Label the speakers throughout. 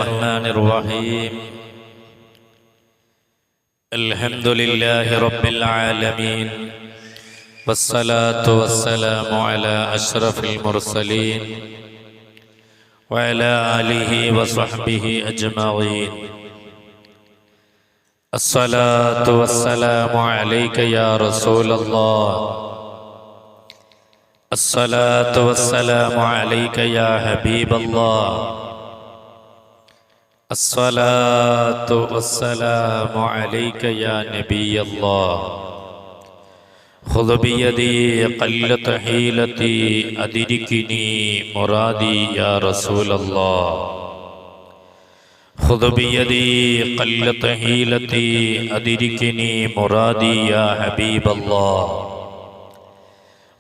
Speaker 1: الرحمن الرحيم. الحمد لله رب العالمين، والصلاة والسلام على أشرف المرسلين وعلى آله وصحبه أجمعين. الصلاة والسلام عليك يا رسول الله، الصلاة والسلام عليك يا حبيب الله، الصلاة والسلام عليك يا نبي الله. خذ بيدي قلت حيلتي أدركني مرادي يا رسول الله. خذ بيدي قلت حيلتي أدركني مرادي يا حبيب الله.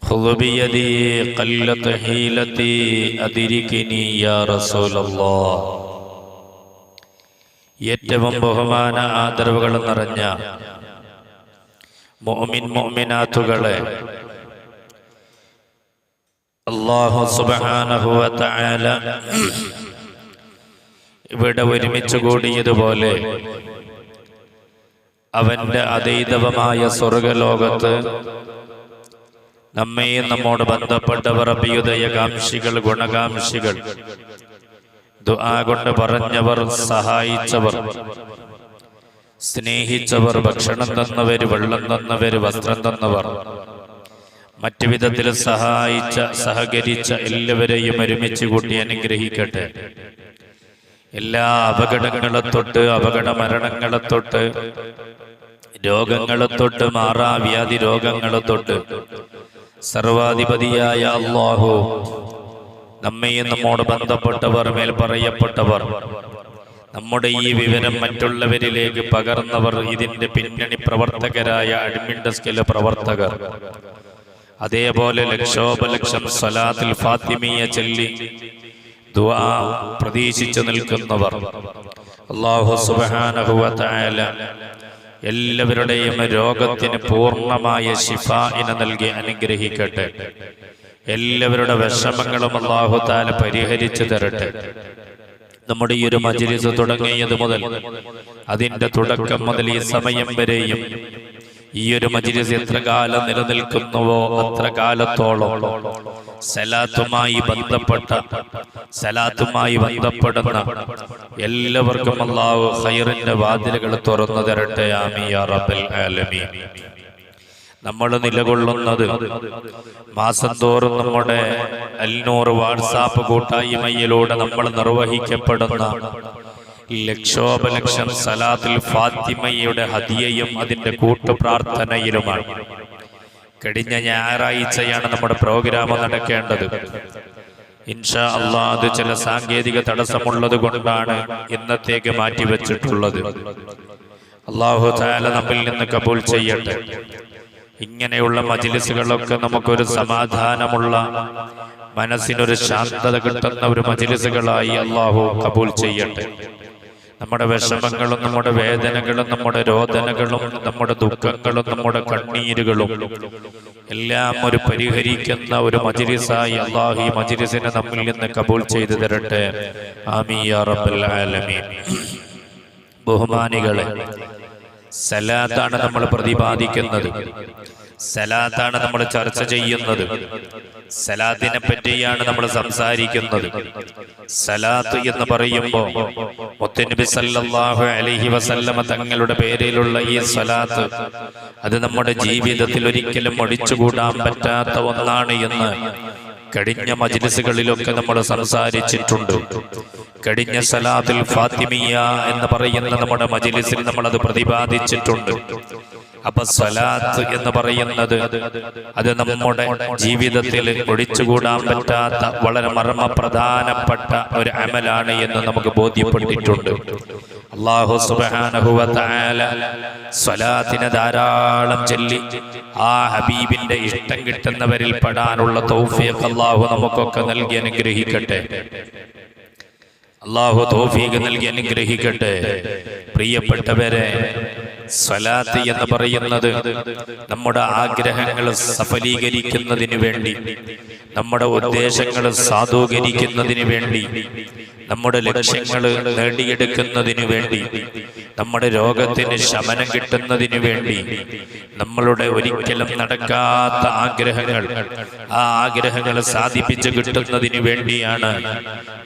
Speaker 1: خذ بيدي قلت حيلتي أدركني يا رسول الله. ഏറ്റവും ബഹുമാന ആദരവുകൾ നിറഞ്ഞ മുഅ്മിൻ മുഅ്മിനാത്തുകളെ, അല്ലാഹു സുബ്ഹാനഹു വ തആല ഇവിടെ ഒരുമിച്ച് കൂടിയതുപോലെ അവന്റെ അതീതമായ സ്വർഗലോകത്ത് നമ്മെയും നമ്മോട് ബന്ധപ്പെട്ടവർ, അഭ്യുദയകാംക്ഷികൾ, ഗുണകാംക്ഷികൾ, ദുആ കൊണ്ട് പറഞ്ഞവർ, സഹായിച്ചവർ, സ്നേഹിച്ചവർ, ഭക്ഷണം തന്നവർ, വെള്ളം തന്നവർ, വസ്ത്രം തന്നവർ, മറ്റു വിധത്തിൽ സഹകരിച്ച എല്ലാവരെയും ഒരുമിച്ച് കൂട്ടി അനുഗ്രഹിക്കട്ടെ. എല്ലാ അപകടങ്ങളെ തൊട്ട്, അപകട മരണങ്ങളെ തൊട്ട്, രോഗങ്ങളെ തൊട്ട്, മാറാവ്യാധി രോഗങ്ങളെ തൊട്ട് സർവാധിപതിയായ അല്ലാഹു നമ്മയും നമ്മോട് ബന്ധപ്പെട്ടവർ, മേൽ പറയപ്പെട്ടവർ, നമ്മുടെ ഈ വിവരം മറ്റുള്ളവരിലേക്ക് പകർന്നവർ, ഇതിന്റെ പിന്നണി പ്രവർത്തകരായ അഡ്മിൻ ഡെസ്കിലെ പ്രവർത്തകർ, അതേപോലെ ലക്ഷോപലക്ഷം സ്വലാത്തുൽ ഫാത്തിമിയ ചൊല്ലി ദുആ പ്രതീക്ഷിച്ചു നിൽക്കുന്നവർ, അല്ലാഹു സുബ്ഹാനഹു വ തആല എല്ലാവരുടെയും രോഗത്തിന് പൂർണ്ണമായ ശിഫാഇനെ നൽകി അനുഗ്രഹിക്കട്ടെ. എല്ലാവരുടെ വിഷമങ്ങളും അല്ലാഹു തആല പരിഹരിച്ചു തരട്ടെ. നമ്മുടെ ഈ ഒരു മജ്‌ലിസ് തുടങ്ങിയത് മുതൽ, അതിന്റെ തുടക്കം മുതൽ ഈ സമയം വരെയും ഈ ഒരു മജ്‌ലിസ് എത്ര കാലം നിലനിൽക്കുന്നുവോ അത്ര കാലത്തോളം സലാത്തുമായി ബന്ധപ്പെടുന്ന എല്ലാവർക്കും അല്ലാഹു ഖൈറിന്റെ വാതിലുകൾ തുറന്നു തരട്ടെ. ആമീൻ യാ റബ്ബൽ ആലമീൻ. നമ്മൾ നിലകൊള്ളുന്നത് മാസം തോറും നമ്മുടെ അൽനൂർ വാട്സാപ്പ് കൂട്ടായ്മയിലൂടെ നമ്മൾ നിർവഹിക്കപ്പെടുന്ന ലക്ഷോപലക്ഷം സലാത്തുൽ ഫാത്തിമയുടെ ഹദിയയും അതിന്റെ കൂട്ടുപ്രാർത്ഥനയിലുമാണ്. കഴിഞ്ഞ ഞായറാഴ്ചയാണ് നമ്മുടെ പ്രോഗ്രാം നടക്കേണ്ടത്. ഇൻഷാ അല്ലാഹ് അത് ചില സാങ്കേതിക തടസ്സമുള്ളത് കൊണ്ടാണ് ഇന്നത്തേക്ക് മാറ്റിവെച്ചിട്ടുള്ളത്. അല്ലാഹു തആല നമ്മിൽ നിന്ന് കബൂൽ ചെയ്യട്ടെ. ഇങ്ങനെയുള്ള മജ്‌ലിസുകളൊക്കെ നമുക്കൊരു സമാധാനമുള്ള, മനസ്സിനൊരു ശാന്തത കിട്ടുന്ന ഒരു മജ്‌ലിസുകളായി അല്ലാഹു കബൂൽ ചെയ്യട്ടെ. നമ്മുടെ വിഷമങ്ങളും, നമ്മുടെ വേദനകളും, നമ്മുടെ രോദനകളും, നമ്മുടെ ദുഃഖങ്ങളും, നമ്മുടെ കണ്ണീരുകളും എല്ലാം ഒരു പരിഹരിക്കുന്ന ഒരു മജ്‌ലിസായി അല്ലാഹു ഈ മജ്‌ലിസിനെ നമ്മിൽ നിന്ന് കബൂൽ ചെയ്തു തരട്ടെ. ആമീൻ യാ റബ്ബൽ ആലമീൻ. ബഹുമാനികളെ, സലാത്താണ് നമ്മൾ പ്രതിപാദിക്കുന്നത്, സലാത്താണ് നമ്മൾ ചർച്ച ചെയ്യുന്നത്, സലാത്തിനെ പറ്റിയാണ് നമ്മൾ സംസാരിക്കുന്നത്. സലാത്ത് എന്ന് പറയുമ്പോൾ മുത്തുനബി സല്ലല്ലാഹു അലൈഹി വസല്ലമ തങ്ങളുടെ പേരിലുള്ള ഈ സലാത്ത്, അത് നമ്മുടെ ജീവിതത്തിൽ ഒരിക്കലും ഒഴിച്ചുകൂടാൻ പറ്റാത്ത ഒന്നാണ് എന്ന് കഴിഞ്ഞ മജ്‌ലിസുകളിലൊക്കെ നമ്മൾ സംസാരിച്ചിട്ടുണ്ട്. കഴിഞ്ഞ സലാത്തുൽ ഫാത്തിമിയ എന്ന് പറയുന്ന നമ്മുടെ മജ്‌ലിസിൽ നമ്മൾ അത് പ്രതിപാദിച്ചിട്ടുണ്ട്. അപ്പൊ സലാത്ത് എന്ന് പറയുന്നത് അത് നമ്മുടെ ജീവിതത്തിൽ ഒഴിച്ചുകൂടാൻ പറ്റാത്ത വളരെ മർമ്മപ്രധാനപ്പെട്ട ഒരു അമലാണ് എന്ന് നമുക്ക് ബോധ്യപ്പെട്ടിട്ടുണ്ട്. അല്ലാഹു സുബ്ഹാനഹു വ തആല സ്വലാത്തിനെ ധാരാളം ചൊല്ലി ആ ഹബീബിന്റെ ഇഷ്ടം കിട്ടുന്നവരിൽ പെടാനുള്ള തൗഫീഖ് അല്ലാഹു നമുക്കൊക്കെ നൽകി അനുഗ്രഹിക്കട്ടെ. അല്ലാഹു തൗഫീഖ് നൽകി അനുഗ്രഹിക്കട്ടെ. പ്രിയപ്പെട്ടവരെ, സ്വലാത്ത് എന്ന് പറയുന്നത് നമ്മുടെ ആഗ്രഹങ്ങൾ സഫലീകരിക്കുന്നതിന് വേണ്ടി, നമ്മുടെ ഉദ്ദേശങ്ങൾ സാധൂകരിക്കുന്നതിന് വേണ്ടി, നമ്മുടെ ലക്ഷ്യങ്ങൾ നേടിയെടുക്കുന്നതിനു വേണ്ടി, നമ്മുടെ രോഗത്തിന് ശമനം കിട്ടുന്നതിനു വേണ്ടി, നമ്മളുടെ ഒരിക്കലും നടക്കാത്ത ആഗ്രഹങ്ങൾ, ആ ആഗ്രഹങ്ങൾ സാധിപ്പിച്ചു കിട്ടുന്നതിന് വേണ്ടിയാണ്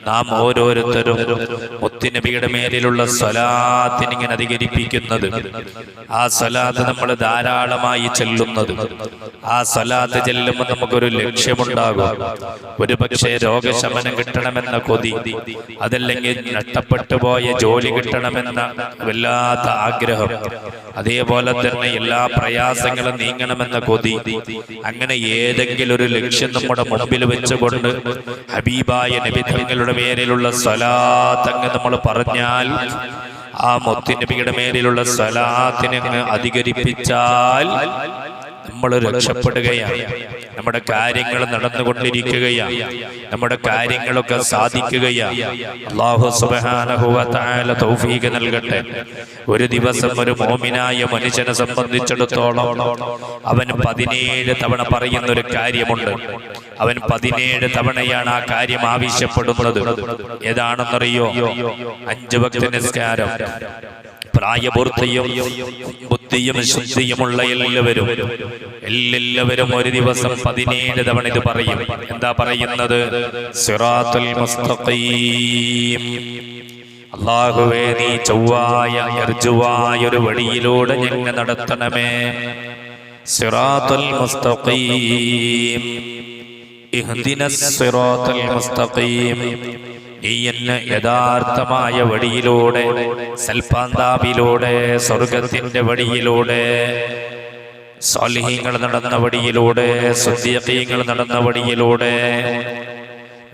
Speaker 1: നാം ഓരോരുത്തരും മുത്തുനബിയുടെ മേലിലുള്ള സ്വലാത്തിന് ഇങ്ങനെ അധികരിപ്പിക്കുന്നത്. ആ സ്വലാത്ത് നമ്മൾ ധാരാളമായി ചെല്ലുന്നത്. ആ സ്വലാത്ത് ചെല്ലുമ്പോൾ നമുക്കൊരു ലക്ഷ്യമുണ്ടാകും. ഒരു പക്ഷേ രോഗശമനം കിട്ടണമെന്ന കൊതി, അതല്ലെങ്കിൽ നഷ്ടപ്പെട്ടു പോയ ജോലി കിട്ടണമെന്ന വല്ലാത്ത ആഗ്രഹം, അതേപോലെ തന്നെ എല്ലാ പ്രയാസങ്ങളും നീങ്ങണമെന്ന കൊതി, അങ്ങനെ ഏതെങ്കിലും ഒരു ലക്ഷ്യം നമ്മുടെ മുമ്പിൽ വെച്ചുകൊണ്ട് ഹബീബായ നബി തങ്ങളുടെ മേലിലുള്ള സ്വലാത്ത് അങ്ങ് നമ്മൾ പറഞ്ഞാൽ, ആ മുത്തുനബിയുടെ മേലിലുള്ള സ്വലാത്തിനെ അധികരിപ്പിച്ചാൽ നമ്മൾ രക്ഷപ്പെടുകയാണ്. നമ്മുടെ കാര്യങ്ങൾ നടന്നുകൊണ്ടിരിക്കുകയാണ്, നമ്മുടെ കാര്യങ്ങളൊക്കെ സാധിക്കുകയാണ്. അല്ലാഹു സുബ്ഹാനഹു വ തആല തൗഫീഖ് നൽകട്ടെ. ഒരു ദിവസം ഒരു മോമിനായ മനുഷ്യനെ സംബന്ധിച്ചിടത്തോളം അവൻ 17 തവണ പറയുന്ന ഒരു കാര്യമുണ്ട്. അവൻ 17 തവണയാണ് ആ കാര്യം ആവശ്യപ്പെടുന്നത്. ഏതാണെന്നറിയോ? 5 വക്ത് നിസ്കാരം. പ്രായപൂർത്തിയും ബുദ്ധിയും ശുദ്ധിയുമുള്ള എല്ലാവരും ഒരു ദിവസം 17 തവണ ഇത് പറയും. എന്താ പറയുന്നത്? സിറാത്തുൽ മുസ്തഖീം. അല്ലാഹുവേ, നീ ചൊവ്വായ ർജുവായ ഒരു വഴിയിലൂടെ ഞങ്ങളെ നടത്തണമേ. സിറാത്തുൽ മുസ്തഖീം. ഇഹ്ദിനസ് സിറാത്തുൽ മുസ്തഖീം. നീ എന്നെ യഥാർത്ഥമായ വഴിയിലൂടെ, സൽപാന്താവിലൂടെ, സ്വർഗത്തിന്റെ വഴിയിലൂടെ, സ്വാലിഹീങ്ങൾ നടന്ന വഴിയിലൂടെ, സിദ്ദീഖീങ്ങൾ നടന്ന വഴിയിലൂടെ,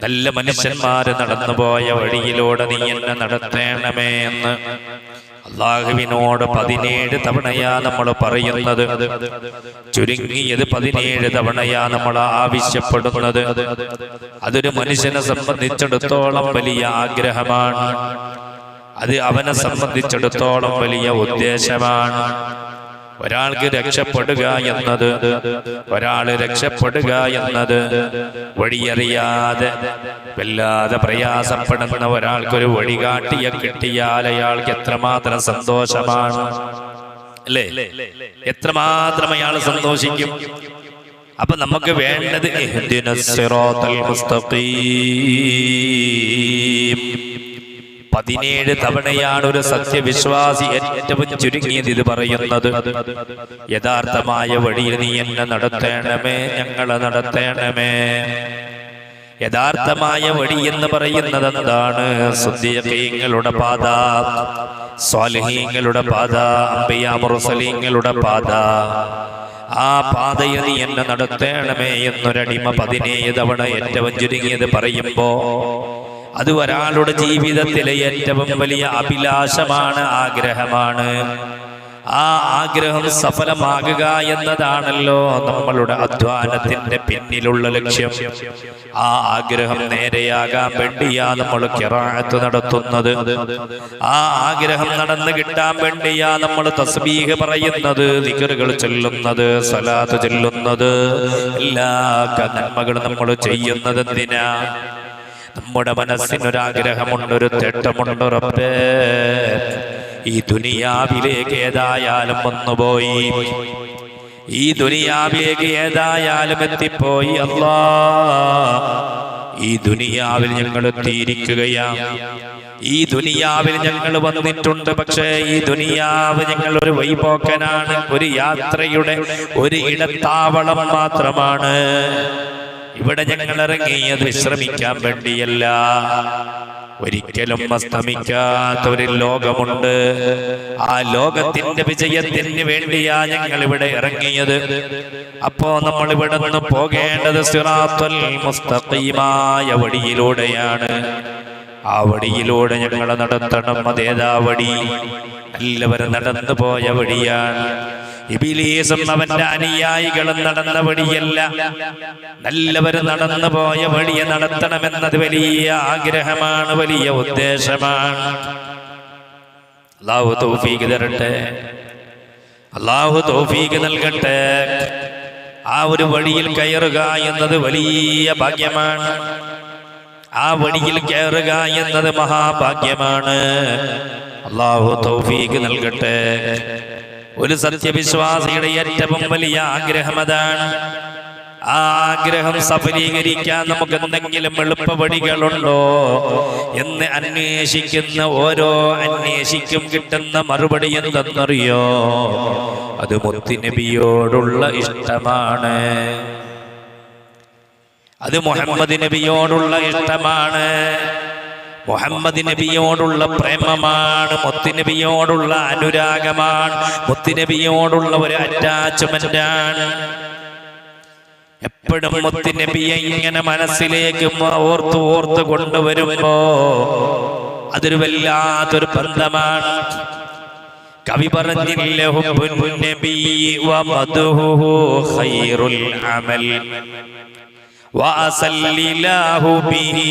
Speaker 1: നല്ല മനുഷ്യന്മാര് നടന്നുപോയ വഴിയിലൂടെ നീ എന്നെ നടത്തേണമേ എന്ന് അല്ലാഹുവിനോട് 17 തവണയാ നമ്മൾ പറയുന്നത്. ചുരുങ്ങിയത് 17 തവണയാ നമ്മൾ ആവശ്യപ്പെടുന്നത്. അതൊരു മനുഷ്യനെ സംബന്ധിച്ചിടത്തോളം വലിയ ആഗ്രഹമാണ്. അത് അവനെ സംബന്ധിച്ചിടത്തോളം വലിയ ഉദ്ദേശമാണ്. ഒരാൾക്ക് രക്ഷപ്പെടുക എന്നത് വഴിയറിയാതെ വല്ലാതെ പ്രയാസപ്പെടുന്ന ഒരാൾക്കൊരു വഴികാട്ടിയെ കിട്ടിയാൽ അയാൾക്ക് എത്രമാത്രം സന്തോഷമാണ്, അല്ലേ? എത്രമാത്രം അയാൾ സന്തോഷിക്കും. അപ്പൊ നമുക്ക് വേണ്ടത് ഇഹ്ദിനസ് സിറാത്തൽ മുസ്തഖീം. 17 തവണയാണ് ഒരു സത്യവിശ്വാസി ഏറ്റവും ചുരുങ്ങിയത് ഇത് പറയുന്നത്. യഥാർത്ഥമായ വഴിയിൽ നീ എന്നെ നടത്തേണമേ, ഞങ്ങളെ നടത്തേണമേ. യഥാർത്ഥമായ വഴി എന്ന് പറയുന്നത് എന്താണ്? സിദ്ദീഖീങ്ങളുടെ പാത, സ്വാലിഹീങ്ങളുടെ പാത, അംബിയാ മുർസലീങ്ങളുടെ പാത. ആ പാതയിൽ നീ എന്നെ നടത്തേണമേ എന്നൊരടിമ 17 തവണ ഏറ്റവും ചുരുങ്ങിയത് പറയുമ്പോ അത് ഒരാളുടെ ജീവിതത്തിലെ ഏറ്റവും വലിയ അഭിലാഷമാണ്, ആഗ്രഹമാണ്. ആ ആഗ്രഹം സഫലമാകുക എന്നതാണല്ലോ നമ്മളുടെ അധ്വാനത്തിന്റെ പിന്നിലുള്ള ലക്ഷ്യം. ആ ആഗ്രഹം നേരെയാകാൻ വേണ്ടിയാ നമ്മൾ ഖിറാഅത്ത് നടത്തുന്നത്. ആ ആഗ്രഹം നടന്നു കിട്ടാൻ വേണ്ടിയാ നമ്മൾ തസ്ബീഹ് പറയുന്നത്, ദിക്റുകൾ ചൊല്ലുന്നത്, സ്വലാത്ത് ചൊല്ലുന്നത്. എല്ലാ നന്മകളും നമ്മൾ ചെയ്യുന്നത് എന്തിനാ? നമ്മുടെ മനസ്സിനൊരാഗ്രഹമുണ്ട്, ഒരു തേട്ടമുണ്ട്. റബ്ബേ, ഈ ദുനിയാവിലേക്ക് ഏതായാലും വന്നുപോയി, ഈ ദുനിയാവിലേക്ക് ഏതായാലും എത്തിപ്പോയി. അല്ലാ, ഈ ദുനിയാവിൽ ഞങ്ങൾ എത്തിയിരിക്കുകയാണ്. ഈ ദുനിയാവിൽ ഞങ്ങൾ വന്നിട്ടുണ്ട്. പക്ഷേ ഈ ദുനിയാവ് ഞങ്ങൾ ഒരു വഴിപോക്കനാണ്, ഒരു യാത്രയുടെ ഒരു ഇടത്താവളം മാത്രമാണ്. ഇവിടെ ഞങ്ങൾ ഇറങ്ങിയത് വിശ്രമിക്കാൻ വേണ്ടിയല്ല. ഒരിക്കലും അസ്തമിക്കാത്ത ഒരു ലോകമുണ്ട്. ആ ലോകത്തിന്റെ വിജയത്തിന് വേണ്ടിയാ ഞങ്ങൾ ഇവിടെ ഇറങ്ങിയത്. അപ്പോ നമ്മൾ ഇവിടെ നിന്ന് പോകേണ്ടത് സിറാത്തുൽ മുസ്തഖീമായ വഴിയിലൂടെയാണ്. ആ വഴിയിലൂടെ ഞങ്ങളെ നടത്തണം. അതേതാ വഴി? എല്ലാവരും നടന്നു പോയ വഴിയാണ്. ഇബ്ലീസും അവന്റെ അനുയായികളും നടന്ന വഴിയല്ല, നല്ലവരും നടന്നു പോയ വഴിയെ നടത്തണമെന്നത് വലിയ ആഗ്രഹമാണ്, വലിയ ഉദ്ദേശമാണ്. അല്ലാഹു തൗഫീഖ് തരട്ടെ, അല്ലാഹു തൗഫീഖ് നൽകട്ടെ. ആ ഒരു വഴിയിൽ കയറുക എന്നത് വലിയ ഭാഗ്യമാണ്. ആ വഴിയിൽ കയറുക എന്നത് മഹാഭാഗ്യമാണ്. അല്ലാഹു തൗഫീഖ് നൽകട്ടെ. ഒരു സത്യവിശ്വാസിയുടെ ഏറ്റവും വലിയ ആഗ്രഹം അതാണ്. ആ ആഗ്രഹം സഫലീകരിക്കാൻ നമുക്ക് എന്തെങ്കിലും എളുപ്പവഴികളുണ്ടോ എന്ന് അന്വേഷിക്കുന്ന ഓരോ അന്വേഷിക്കും കിട്ടുന്ന മറുപടി എന്തെന്നറിയോ? അത് മുത്തുനബിയോടുള്ള ഇഷ്ടമാണ്. അത് മുഹമ്മദ് നബിയോടുള്ള ഇഷ്ടമാണ്. മുഹമ്മദ് നബിയോടുള്ള പ്രേമമാണ്. മുത്തുനബിയോടുള്ള അനുരാഗമാണ്. മുത്തുനബിയോടുള്ള ഒരു അറ്റാച്ച്മെന്റാണ്. എപ്പോഴും മുത്തുനബിയെ ഇങ്ങനെ മനസ്സിലേക്ക് ഓർത്ത് കൊണ്ടുവരുമ്പോ അതൊരു വല്ലാത്തൊരു ബന്ധമാണ്. കവി പറഞ്ഞില്ലേ, ഹുബ്ബുൻ നബി വമദ്ഹുഹു ഖൈറുൽ അമൽ വഅസല്ലില്ലാഹു ബിഹി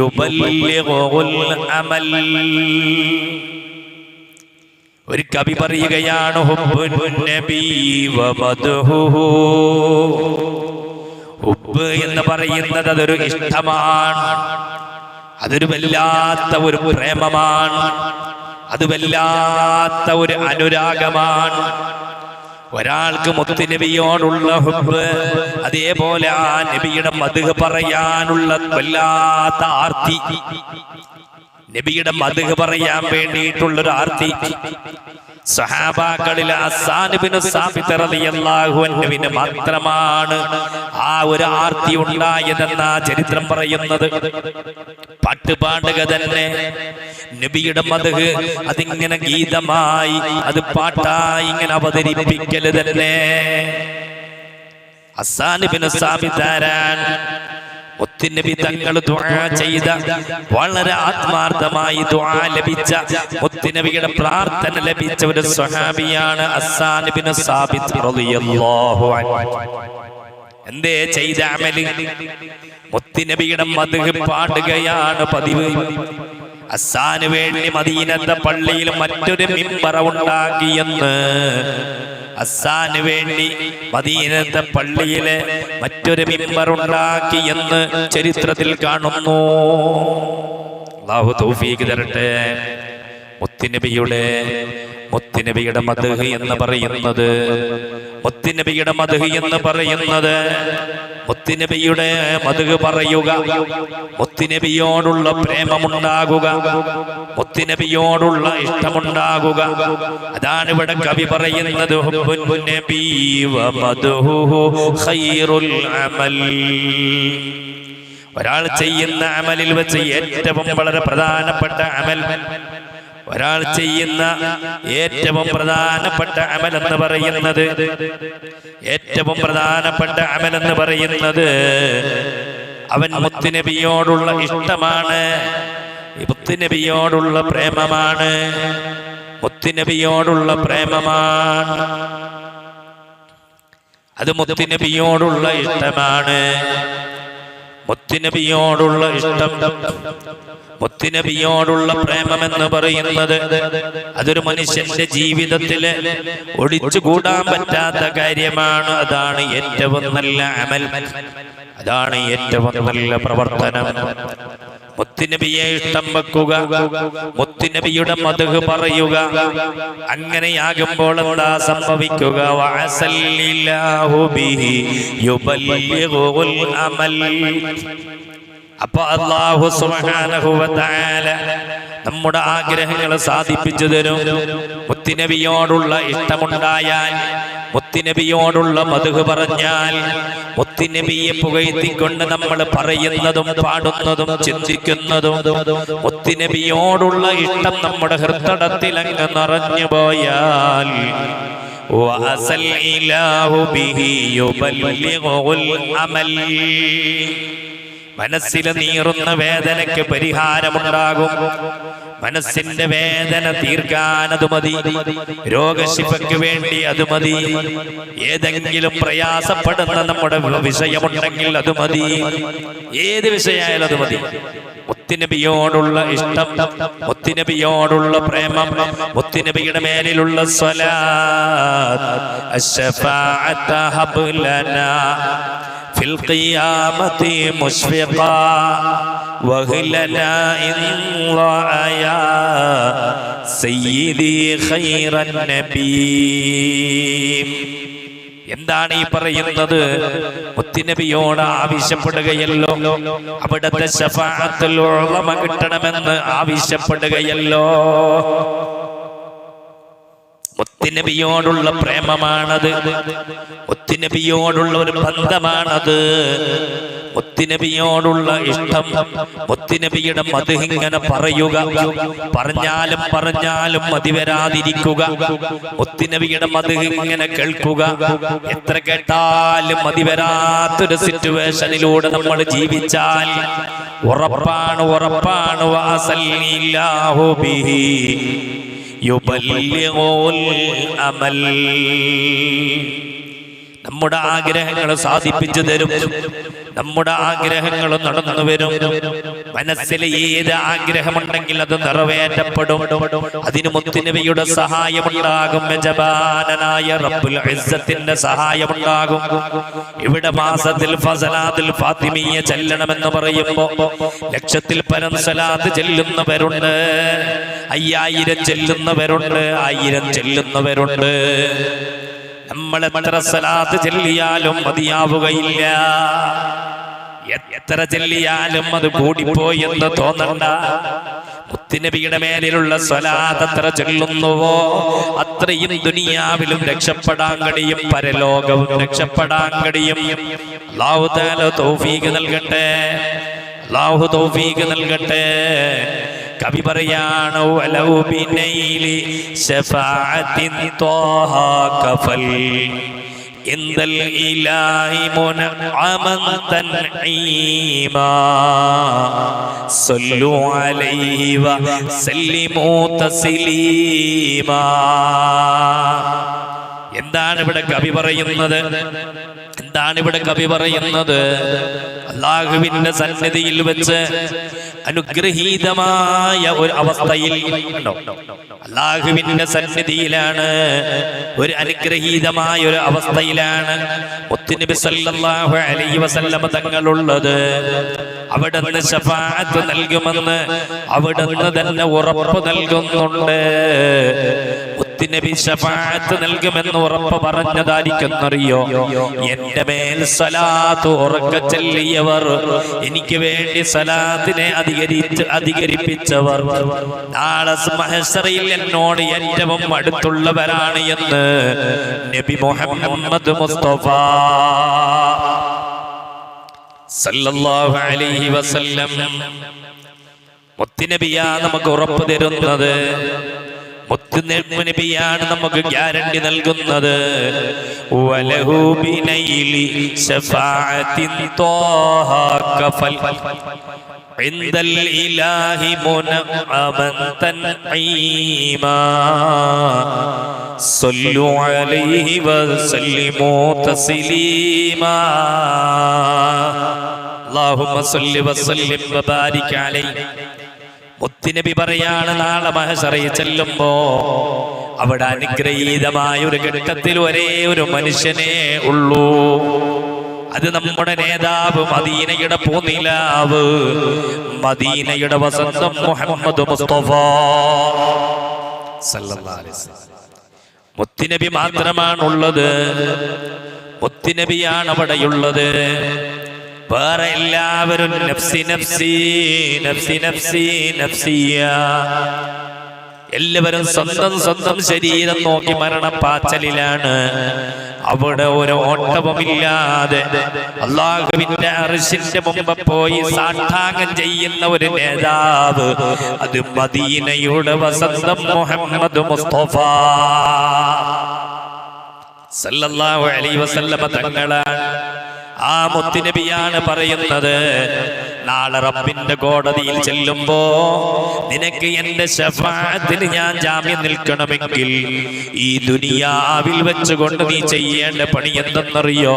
Speaker 1: യുബല്ലിഗുൽ അമൽ. ഒരു കവി പറയുകയാണ്, ഹുബ്ബുൻ നബി വമദ്ഹുഹു. ഹുബ്ബ് എന്ന് പറയുന്നത് അതൊരു ഇഷ്ടമാണ്. അതൊരു വല്ലാത്ത ഒരു പ്രേമമാണ്. അത് വല്ലാത്ത ഒരു അനുരാഗമാണ്. ഒരാൾക്ക് മുത്തുനബിയോടുള്ള ഹുബ്ബ്, അതേപോലെ ആ നബിയുടെ മദ്ഹ് പറയാനുള്ള വല്ലാത്ത ആർത്തി, നബിയുടെ മദ്ഹ് പറയാൻ വേണ്ടിയിട്ടുള്ളൊരു ആർത്തി. സഹാബാക്കളിൽ ഹസ്സാൻ ഇബ്നു സാബിത്ത് റളിയല്ലാഹു അൻഹുവിന് മാത്രമാണ് ആ ഒരു ആർത്തി ഉണ്ടായതെന്ന ചരിത്രം പറയുന്നത്. പാട്ടുപാടുക തന്നെ, നബിയുടെ മദ്ഹ് അതിങ്ങനെ ഗീതമായി, അത് പാട്ടായി ഇങ്ങനെ അവതരിപ്പിക്കല് തന്നെ. ഹസ്സാൻ ഇബ്നു സാബിത്ത് ആരാണ്? മുത്തുനബി തങ്ങൾ ദുആ ചെയ്ത, വളരെ ആത്മാർത്ഥമായി ദുആ ലഭിച്ച, മുത്തുനബിയുടെ പ്രാർത്ഥന ലഭിച്ച ഒരു സ്വഹാബിയാണ് ഹസ്സാൻ ഇബ്നു സാബിത്ത് റളിയല്ലാഹു അൻഹു. എന്തേ ചെയ്ത അമല്? മുത്തുനബിയുടെ മദ്ഹ് പാടുകയാണ് പതിവ്. ഹസ്സാന് വേണ്ടി മദീനത്തെ പള്ളിയിൽ മറ്റൊരു മിമ്പർ ഉണ്ടാക്കിയെന്ന്, ഹസ്സാന് വേണ്ടി മദീനത്തെ പള്ളിയിലെ മറ്റൊരു മിമ്പർ ഉണ്ടാക്കിയെന്ന് ചരിത്രത്തിൽ കാണുന്നു. അല്ലാഹു തൗഫീഖ് തരട്ടെ. മുത്തുനബിയുടെ മദ്ഹ് എന്ന് പറയുന്നത്, മുത്തുനബിയുടെ മദ്ഹ് എന്ന് പറയുന്നത്, മുത്തുനബിയുടെ മദ്ഹ് പറയുക, മുത്തുനബിയോടുള്ള പ്രേമമുണ്ടാകുക, മുത്തുനബിയോടുള്ള ഇഷ്ടമുണ്ടാകുക. അതാണ് ഇവിടെ കവി പറയുന്നത്, ഹുബ്ബുൻ നബി വമദ്ഹുഹു ഖൈറുൽ അമൽ. ഒരാൾ ചെയ്യുന്ന അമലിൽ വെച്ച് ഏറ്റവും വളരെ പ്രധാനപ്പെട്ട അമൽ, ഒരാൾ ചെയ്യുന്ന ഏറ്റവും പ്രധാനപ്പെട്ട അമൽ എന്ന് പറയുന്നത്, ഏറ്റവും പ്രധാനപ്പെട്ട അമൽ എന്ന് പറയുന്നത് അവൻ മുത്തുനബിയോടുള്ള ഇഷ്ടമാണ്, മുത്തുനബിയോടുള്ള പ്രേമമാണ്, മുത്തുനബിയോടുള്ള പ്രേമമാണ്. അത് മുത്തുനബിയോടുള്ള ഇഷ്ടമാണ്. മുത്തുനബിയോടുള്ള ഇഷ്ടം, മുത്തുനബിയോടുള്ള പ്രേമമെന്ന് പറയുന്നത് അതൊരു മനുഷ്യന്റെ ജീവിതത്തില് ഒഴിച്ചുകൂടാൻ പറ്റാത്ത കാര്യമാണ്. അതാണ് ഏറ്റവും നല്ല അമൽ, അതാണ് ഏറ്റവും നല്ല പ്രവർത്തനം. മുത്തുനബിയെ ഇഷ്ടം വെക്കുക, മുത്തുനബിയുടെ മദ്ഹ് പറയുക. അങ്ങനെയാകുമ്പോൾ എന്താ സംഭവിക്കുക? വഅസല്ലില്ലാഹു ബിഹി യുബല്ലിഗുൽ അമൽ. അപ്പോൾ അല്ലാഹു സുബ്ഹാനഹു വ തആല നമ്മുടെ ആഗ്രഹങ്ങൾ സാധിപ്പിച്ചു തരും. മുത്തുനബിയോടുള്ള ഇഷ്ടമുണ്ടായാൽ, മുത്തുനബിയോടുള്ള മദ്ഹ് പറഞ്ഞാൽ, മുത്തുനബിയെ പുകഴ്ത്തിക്കൊണ്ട് നമ്മൾ പറയുന്നതും പാടുന്നതും ചിന്തിക്കുന്നതും, മുത്തുനബിയോടുള്ള ഇഷ്ടം നമ്മുടെ ഹൃദയത്തിൽ അങ്ങ് നിറഞ്ഞു പോയാൽ, വഅസല്ലില്ലാഹു ബിഹി യുബല്ലിഗുൽ അമൽ. മനസ്സിലെ നീറുന്ന വേദനയ്ക്ക് പരിഹാരമുണ്ടാകും. മനസ്സിന്റെ വേദന തീർക്കാൻ അത് മതി, രോഗശിഫയ്ക്ക് വേണ്ടി അത് മതി, ഏതെങ്കിലും പ്രയാസപ്പെടുന്ന നമ്മുടെ വിഷയമുണ്ടെങ്കിൽ അത് മതി, ഏത് വിഷയമായാലും അത് മതി. മുത്തുനബിയോടുള്ള ഇഷ്ടം, മുത്തുനബിയോടുള്ള പ്രേമം, മുത്തുനബിയുടെ മേലിലുള്ള സ്വലാത്ത്. അശ്ശഫാഅത ഹബ് ലനാ ഫിൽ ഖിയാമത്തി മുശ്ഫിഖാ വഹ്ലനാ ഇൻ റഅയാ സയ്യിദി ഖൈറൻ നബി. എന്താണ് ഈ പറയുന്നത്? മുത്തുനബിയോട് ആവശ്യപ്പെടുകയല്ലോ, അവിടുത്തെ ശഫാഅത്തുൽ ഉളമ കിട്ടണമെന്ന് ആവശ്യപ്പെടുകയല്ലോ. മുത്തുനബിയോടുള്ള പ്രേമമാണത്, മുത്തുനബിയോടുള്ള ഒരു ബന്ധമാണത്, മുത്തുനബിയോടുള്ള ഇഷ്ടം. മുത്തുനബിയുടെ മദ്ഹ് ഇങ്ങനെ പറയുക, പറഞ്ഞാലും പറഞ്ഞാലും മതി വരാതിരിക്കുക. മുത്തുനബിയുടെ മദ്ഹ് ഇങ്ങനെ കേൾക്കുക, എത്ര കേട്ടാലും മതി വരാത്തൊരു സിറ്റുവേഷനിലൂടെ നമ്മൾ ജീവിച്ചാൽ ഉറപ്പാണ് ഉറപ്പാണ് വസല്ലില്ലാഹു ബിഹി യുബല്ലിഗുൽ അമൽ. നമ്മുടെ ആഗ്രഹങ്ങൾ സാധിപ്പിച്ചു തരും, നമ്മുടെ ആഗ്രഹങ്ങൾ നടന്നു വരും. മനസ്സിൽ ഏത് ആഗ്രഹമുണ്ടെങ്കിൽ അത് നിറവേറ്റപ്പെടും. അതിന് മുത്തുനബിയുടെ സഹായമുണ്ടാകും, യജമാനനായ റബ്ബുൽ ഇസ്സത്തിന്റെ സഹായമുണ്ടാകും. ഇവിടെ മാസത്തിൽ ഫസലാത്തുൽ ഫാത്തിമിയ ചെല്ലണമെന്ന് പറയുമ്പോ ലക്ഷത്തിൽ പരം സലാത്ത് ചെല്ലുന്നവരുണ്ട്, 5000 ചെല്ലുന്നവരുണ്ട്, 1000 ചെല്ലുന്നവരുണ്ട്. നമ്മൾ എത്ര സലാത്ത് ചെല്ലിയാലും മതിയാവുകയില്ല. എത്ര ചെല്ലിയാലും അത് കൂടിപ്പോയി എന്ന് തോന്നണ്ട. മുത്തുനബിയുടെ മേലിലുള്ള സ്വലാത്ത് എത്ര ചൊല്ലുന്നുവോ അത്രയും ദുനിയാവിലും രക്ഷപ്പെടാൻ കഴിയും, പരലോകവും രക്ഷപ്പെടാൻ കഴിയും. അല്ലാഹു തആല തൗഫീഖ് നൽകട്ടെ, അല്ലാഹു തൗഫീഖ് നൽകട്ടെ. കവി പറയാണ് വലൗ ബിനൈലി ശഫാഅത്തിൻ ത്വാഹ കഫൽ ഇൻദൽ ഇലാഹി മുനഅമൻ തൻഈമാ സല്ലു അലൈഹി വസല്ലിമു തസ്ലീമാ. എന്താണ് ഇവിടെ കവി പറയുന്നത്? എന്താണ് ഇവിടെ കവി പറയുന്നത്? അല്ലാഹുവിന്റെ സന്നിധിയിൽ വെച്ച് അനുഗ്രഹീതമായ ഒരു അവസ്ഥയിൽ, അല്ലാഹുവിന്റെ സന്നിധിയിലാണ്, ഒരു അനുഗ്രഹീതമായ ഒരു അവസ്ഥയിലാണ് മുത്തുനബി സല്ലല്ലാഹു അലൈഹി വസല്ലം തങ്ങളുള്ളത്. അവിടുന്ന് ശഫാഅത്ത് നൽകുമെന്ന് അവിടുന്ന് തന്നെ ഉറപ്പ് നൽകുന്നുണ്ട്. മുത്തുനബി ശഫാഅത്ത് നൽകുമെന്ന് ഉറപ്പ് പറഞ്ഞതായിരിക്കുന്നറിയോ? എന്റെ മേൽ സലാത്ത് ഉറക്കെ ചൊല്ലിയവർ, എനിക്ക് വേണ്ടി സലാത്തിനെ അധികരിപ്പിച്ചവർ നാളെ മഹ്ശറിൽ എന്നോട് ഏറ്റവും അടുത്തുള്ളവരാണ് എന്ന് നബി മുഹമ്മദ് മുസ്തഫ സല്ലല്ലാഹു അലൈഹി വസല്ലം. മുത്തുനബിയാ നമുക്ക് ഉറപ്പ് തരുന്നത്, മുത്തുനബിയാണ് നമുക്ക് ഗ്യാരണ്ടി നൽകുന്നത്. വലഹു ബിനൈലി ശഫാഅത്തിൻ ത്വാഹ കഫൽ ഇൻദൽ ഇലാഹി മുനഅമൻ തൻഈമാ സല്ലു അലൈഹി വസല്ലിമു തസ്ലീമാ. അല്ലാഹുമ്മ സല്ലി വസല്ലിം വബാരിക് അലൈഹി. മുത്തുനബി പറയാണ്, നാളെ മഹ്ശറിൽ ചെല്ലുമ്പോ അവിടെ അനുഗ്രഹീതമായ ഒരു ഘട്ടത്തിൽ ഒരേ ഒരു മനുഷ്യനേ ഉള്ളൂ. അത് നമ്മുടെ നേതാവ്, മദീനയുടെ പൂനിലാവ്, മദീനയുടെ വസന്തം മുഹമ്മദ് മുസ്തഫ സല്ലല്ലാഹു അലൈഹി വസല്ലം. മുത്തുനബി മാത്രമാണുള്ളത്, മുത്തുനബിയാണ് അവിടെയുള്ളത്. വേറെ എല്ലാവരും നഫ്സി നഫ്സി നഫ്സി നഫ്സി നഫ്സിയ. എല്ലാവരും സ്വന്തം സ്വന്തം ശരീരം നോക്കി മരണപ്പാച്ചലിലാണ്. അവിടെ ഒരു ഓട്ടവുമില്ലാതെ അല്ലാഹുവിന്റെ അർശിന്റെ മുമ്പ് പോയി സാഷ്ടാംഗം ചെയ്യുന്ന ഒരു നേതാവ്, അത് മദീനയുടെ വസന്തം മുഹമ്മദ് മുസ്തഫ സല്ലല്ലാഹു അലൈഹി വസല്ലം തങ്ങളാണ്. ആ മുത്തുനബിയാണ് പറയുന്നത്, നാളെ റബ്ബിന്റെ കോടതിയിൽ ചെല്ലുമ്പോ നിനക്ക് എന്റെ ശഫാഅത്തിന് ഞാൻ ജാമ്യം നിൽക്കണമെങ്കിൽ ഈ ദുനിയാവിൽ വെച്ചുകൊണ്ട് നീ ചെയ്യേണ്ട പണി എന്തെന്നറിയോ?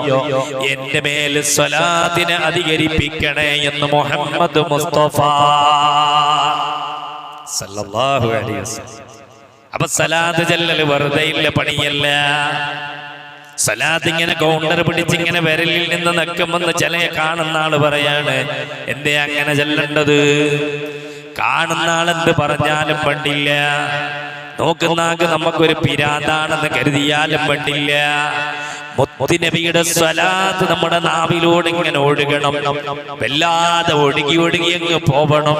Speaker 1: എന്റെ മേൽ സ്വലാത്തിനെ അധികരിപ്പിക്കണേ എന്ന് മുഹമ്മദ് മുസ്തഫ സല്ലല്ലാഹു അലൈഹി വസല്ലം. അപ്പൊ സലാത്ത് ചെല്ലൽ വെറുതെ ഇല്ല പണിയല്ല. സലാത്ത് ഇങ്ങനെ കൗണ്ടർ പിടിച്ചിങ്ങനെ വിരലിൽ നിന്ന് നക്കുമെന്ന് ചില കാണുന്ന ആള് പറയാണ്, എന്തേ അങ്ങനെ ചെല്ലേണ്ടത്? കാണുന്ന ആളെന്ത് പറഞ്ഞാലും പണ്ടില്ല, നോക്കുന്നാക്ക് നമുക്കൊരു പിരാന്താണെന്ന് കരുതിയാലും പണ്ടില്ല. മുത്തുനബിയുടെ സ്വലാത്ത് നമ്മുടെ നാവിലൂടെ ഇങ്ങനെ ഒഴുകണം, വല്ലാതെ ഒഴുകി ഒഴുകി അങ്ങ് പോവണം.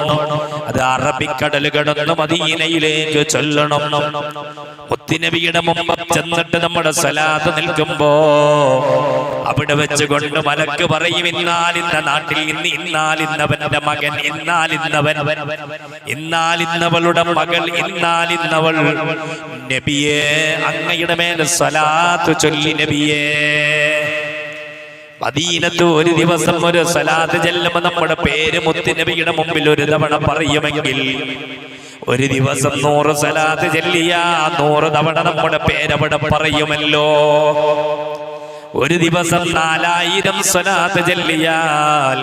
Speaker 1: അത് അറബിക്കടൽ കടന്ന് മദീനയിലേക്ക് ചൊല്ലണം. മുത്തുനബിയുടെ മുമ്പ് ചെന്നിട്ട് നമ്മുടെ സ്വലാത്ത് നിൽക്കുമ്പോ അവിടെ വെച്ചുകൊണ്ട് മലക്ക് പറയും, ഇന്നാലിന്ന നാട്ടിൽ നിന്ന് ഇന്നാലിന്നവന്റെ മകൻ, ഇന്നാലിന്നവളുടെ മകൾ, ഇന്നാലിന്നവൾ നബിയേ അങ്ങയുടെ മേലെ സ്വലാത്ത് ചൊല്ലി നബിയേ. മദീനത്ത് ഒരു ദിവസം ഒരു സ്വലാത്ത് ചെല്ലുമ്പോൾ നമ്മുടെ പേര് മുത്തുനബിയുടെ മുമ്പിൽ ഒരു തവണ പറയുമെങ്കിൽ, ഒരു ദിവസം 100 സ്വലാത്ത് ചെല്ലിയ 100 തവണ നമ്മുടെ പേരവിടെ പറയുമല്ലോ. ഒരു ദിവസം 4000 സ്വലാത്ത് ചെല്ലിയാൽ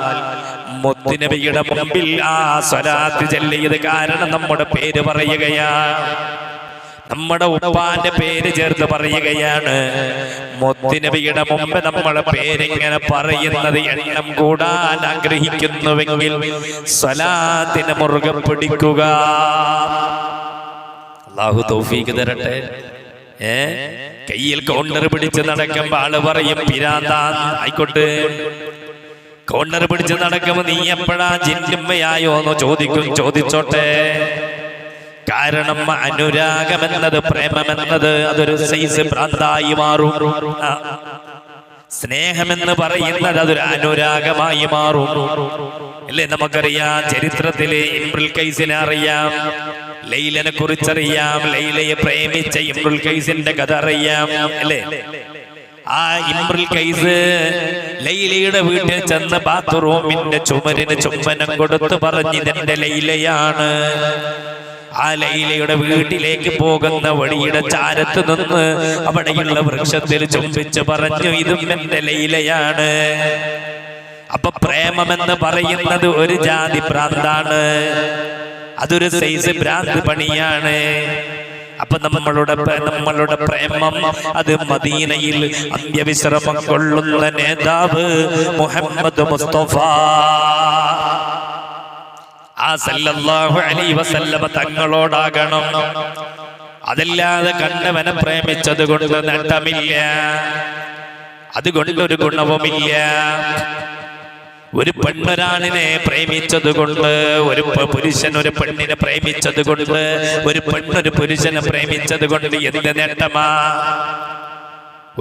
Speaker 1: മുത്തുനബിയുടെ മുമ്പിൽ ആ സ്വലാത്ത് ചെല്ലിയത് കാരണം നമ്മുടെ പേര് പറയുകയാണ്, നമ്മുടെ ഉപ്പാന്റെ പേര് ചേർത്ത് പറയുകയാണ്. മുത്തുനബിയുടെ മുമ്പ് നമ്മളെ പേരിങ്ങനെ പറയുന്നത് എണ്ണം കൂടാൻ ആഗ്രഹിക്കുന്നുവെങ്കിൽ സ്വലാത്തിനെ മുറുകെ പിടിക്കുക. അല്ലാഹു തൗഫീഖ് തരട്ടെ. കയ്യിൽ കൗണ്ടർ പിടിച്ച് നടക്കുമ്പോ ആള് പറയും പിരാന്താൻ, ആയിക്കോട്ടെ. കൗണ്ടർ പിടിച്ച് നടക്കുമ്പോ നീ എപ്പോഴാ ജിന്നുമ്മയായോ എന്ന് ചോദിച്ചോട്ടെ. കാരണം അനുരാഗമെന്നത്, പ്രേമമെന്നത് അതൊരു സൈസ് ഭ്രാന്തായി മാറും. സ്നേഹമെന്ന് പറയുന്നത് അതൊരു അനുരാഗമായി മാറും അല്ലേ? നമുക്കറിയാം, ചരിത്രത്തിലെ ഇംറുൽ ഖൈസിനെ അറിയാം, ലൈലനെ കുറിച്ചറിയാം, ലൈലയെ പ്രേമിച്ച ഇംറുൽ ഖൈസിന്റെ കഥ അറിയാം അല്ലേ? ആ ഇംറുൽ ഖൈസ് ലൈലയുടെ വീട്ടിൽ ചെന്ന് ബാത്റൂമിന്റെ ചുമരിന് ചുംബനം കൊടുത്ത് പറഞ്ഞിതെന്റെ ലൈലയാണ്. ആ ലൈലയുടെ വീട്ടിലേക്ക് പോകുന്ന വഴിയുടെ ചാരത്ത് നിന്ന് അവിടെയുള്ള വൃക്ഷത്തിൽ ചുംബിച്ച് പറഞ്ഞു, ഇതും എന്റെ ലൈലയാണ്. അപ്പൊ പ്രേമമെന്ന് പറയുന്നത് ഒരു ജാതി ഭ്രാന്താണ്, അതൊരു സൈസ് ഭ്രാന്ത് പണിയാണ്. അപ്പൊ നമ്മളുടെ പ്രേമം അത് മദീനയിൽ അന്ത്യവിശ്രമം കൊള്ളുന്ന നേതാവ് മുഹമ്മദ് മുസ്തഫ സല്ലല്ലാഹു അലൈഹി വസല്ലമ തങ്ങളോടാകണം. അതല്ലാതെ കണ്ടവനെ പ്രേമിച്ചത് കൊണ്ട് നേട്ടമില്ല, അതുകൊണ്ടൊരു ഗുണവുമില്ല. ഒരു പെണ്ണൊരാണിനെ പ്രേമിച്ചത് കൊണ്ട്, ഒരു പുരുഷൻ ഒരു പെണ്ണിനെ പ്രേമിച്ചത് കൊണ്ട്, ഒരു പെണ്ണൊരു പുരുഷനെ പ്രേമിച്ചത് കൊണ്ട് എന്ത് നേട്ടമാ?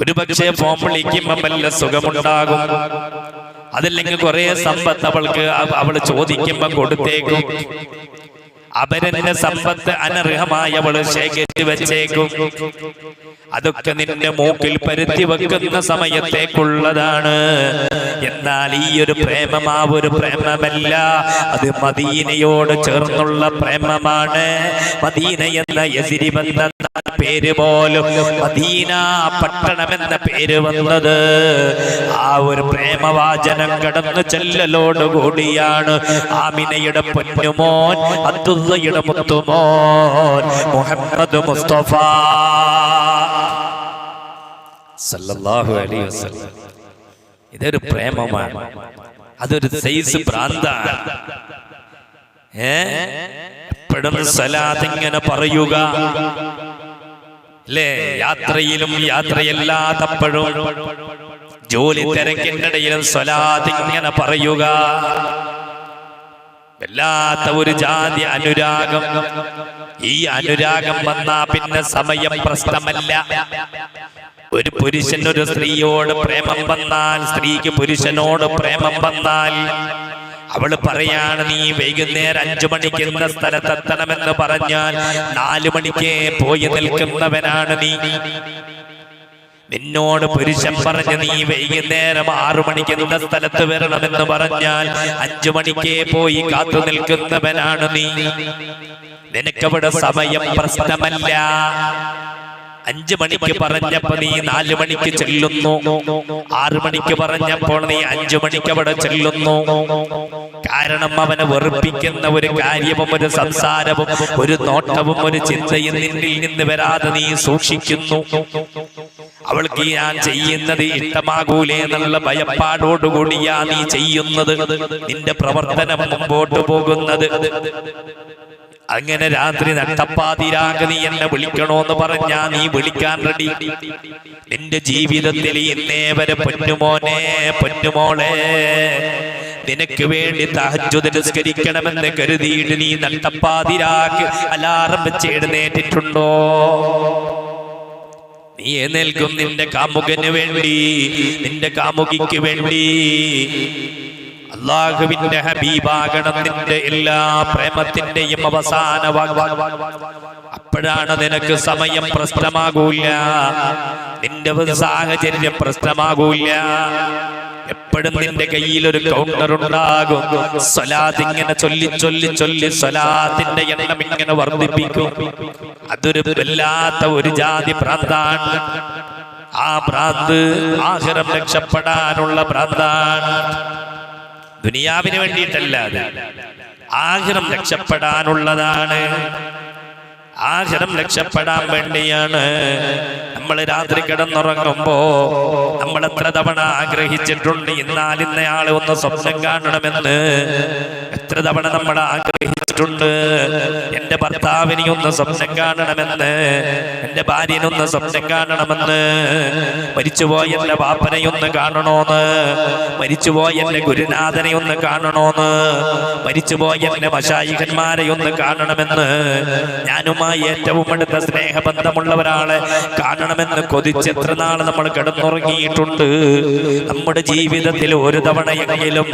Speaker 1: ഒരു പക്ഷേ ഫോം വിളിക്കുമ്പോ വല്ല സുഖമുണ്ടാകും, അതല്ലെങ്കിൽ കുറെ സമ്പത്ത് അവള് ചോദിക്കുമ്പോ കൊടുത്തേക്കും. അപരന്റെ സമ്പത്ത് അനർഹമായി അവള് ശേഖരിച്ചു വെച്ചേക്കും. അതൊക്കെ നിന്റെ മൂക്കിൽ പരുത്തി വെക്കുന്ന സമയത്തേക്കുള്ളതാണ്. എന്നാൽ ഈ ഒരു പ്രേമം ആ ഒരു പ്രേമമല്ല, അത് മദീനയോട് ചേർന്നുള്ള പ്രേമമാണ്. മദീന എന്ന യസ്രിബ് എന്ന പേര് പോലും, മദീന പട്ടണം എന്ന പേര് വന്നത് ആ ഒരു പ്രേമവാചനം കടന്നു ചെല്ലലോട് കൂടിയാണ്. ആമിനയുടെ പൊന്നുമോൻ, അബ്ദുള്ളയുടെ മുത്തുമോൻ മുഹമ്മദ് മുസ്തഫ സല്ലല്ലാഹു അലൈഹി വസല്ലം. ഇതൊരു പ്രേമമാണ്, അതൊരു സൈസ് ഭ്രാന്താണ്. എപ്പോഴും സലാത്ത് ഇങ്ങനെ പറയുക അല്ലേ? യാത്രയിലും യാത്രയല്ലാത്തപ്പോഴും ജോലി തിരക്കിനിടയിലും സ്വലാത്ത് ഇങ്ങനെ പറയുക. വല്ലാത്ത ഒരു ജാതി അനുരാഗം. ഈ അനുരാഗം വന്നാ പിന്നെ സമയം പ്രശ്നമല്ല. ഒരു പുരുഷൻ ഒരു സ്ത്രീയോട് പ്രേമം വന്നാൽ, സ്ത്രീക്ക് പുരുഷനോട് പ്രേമം വന്നാൽ, അവള് പറയാണ് നീ വൈകുന്നേരം 5 മണിക്ക് എന്ന സ്ഥലത്തെത്തണമെന്ന് പറഞ്ഞാൽ 4 മണിക്ക് പോയി നിൽക്കുന്നവനാണ് നീ. നിന്നോട് പുരുഷൻ പറഞ്ഞ് നീ വൈകുന്നേരം 6 മണിക്ക് എന്ന സ്ഥലത്ത് വരണമെന്ന് പറഞ്ഞാൽ 5 മണിക്ക് പോയി കാത്തു നിൽക്കുന്നവനാണ് നീ. നിനക്കവിടെ സമയം പ്രശ്നമല്ല. 5 മണിക്ക് പറഞ്ഞപ്പോ നീ 4 മണിക്ക് ചെല്ലുന്നു, 6 മണിക്ക് പറഞ്ഞപ്പോൾ നീ 5 മണിക്ക് അവിടെ ചെല്ലുന്നു. കാരണം അവനെ വെറുപ്പിക്കുന്ന ഒരു കാര്യവും ഒരു സംസാരവും ഒരു നോട്ടവും ഒരു ചിന്തയും നിന്നിൽ നിന്ന് വരാതെ നീ സൂക്ഷിക്കുന്നു. അവൾക്ക് ഞാൻ ചെയ്യുന്നത് ഇഷ്ടമാകൂലേ എന്നുള്ള ഭയപ്പാടോടുകൂടിയാ നീ ചെയ്യുന്നത്, നിന്റെ പ്രവർത്തനം മുമ്പോട്ട് പോകുന്നത്. അങ്ങനെ രാത്രി നട്ടപ്പാതിരാക നീ എന്നെ വിളിക്കണോന്ന് പറഞ്ഞാ നീ വിളിക്കാൻ റെഡി. നിന്റെ ജീവിതത്തിൽ ഇന്നേ വരെ പൊന്നുമോനെ പൊന്നുമോളെ നിനക്ക് വേണ്ടി തഹജ്ജുദ് നിസ്കരിക്കണമെന്ന് കരുതിയിട്ട് നീ നട്ടപ്പാതിരാക്ക് അലാറം വെച്ച് എഴുന്നേറ്റിട്ടുണ്ടോ? നീ എഴുന്നേൽക്കും നിന്റെ കാമുകന് വേണ്ടി, നിന്റെ കാമുകിക്ക് വേണ്ടി. അല്ലാഹുവിന്റെ ഹബീബാകണം നിന്റെ എല്ലാ പ്രേമത്തിന്റെയും അവസാന അപ്പോഴാണ് നിനക്ക് സമയം പ്രശ്നമാകൂല, നിന്റെ സാഹചര്യം പ്രശ്നമാകൂല. എപ്പോഴും നിന്റെ കയ്യിൽ ഒരു കൗണ്ടർ ഉണ്ടാകും. സ്വലാത്ത് ഇങ്ങനെ ചൊല്ലി ചൊല്ലി ചൊല്ലി സ്വലാത്തിന്റെ എണ്ണം ഇങ്ങനെ വർദ്ധിപ്പിക്കും. അതൊരു വല്ലാത്ത ഒരു ജാതി ഭ്രാന്താണ്. ആ ഭ്രാന്ത് ആഖിറം രക്ഷപ്പെടാനുള്ള ഭ്രാന്താണ്. ദുനിയാവിന് വേണ്ടിയിട്ടല്ല, ആഖിറം രക്ഷപ്പെടാനുള്ളതാണ്. ആഖിറം രക്ഷപ്പെടാൻ വേണ്ടിയാണ് നമ്മൾ രാത്രി കിടന്നുറങ്ങുമ്പോ നമ്മൾ എത്ര തവണ ആഗ്രഹിച്ചിട്ടുണ്ട് ഇന്നയാളെ ഒന്ന് സ്വപ്നം കാണണമെന്ന്. എത്ര തവണ നമ്മൾ ആഗ്രഹിച്ചിട്ടുണ്ട് എന്റെ ഭർത്താവിനെ ഒന്ന് സ്വപ്നം കാണണമെന്ന്, എന്റെ ഭാര്യനൊന്ന് സ്വപ്നം കാണണമെന്ന്, മരിച്ചുപോയ എന്റെ ബാപ്പനെ ഒന്ന് കാണണോന്ന്, മരിച്ചുപോയ എന്റെ ഗുരുനാഥനെ ഒന്ന് കാണണോന്ന്, മരിച്ചുപോയ എന്റെ മശായിഖന്മാരെ ഒന്ന് കാണണമെന്ന്, ഞാനുമായി ഏറ്റവും അടുത്ത സ്നേഹബന്ധമുള്ള ഒരാളെ കാണണമെന്ന് കൊതിച്ച് എത്ര നാൾ നമ്മൾ കിടന്നുറങ്ങിയിട്ടുണ്ട്. നമ്മുടെ ജീവിതത്തിൽ ഒരു തവണയെങ്കിലും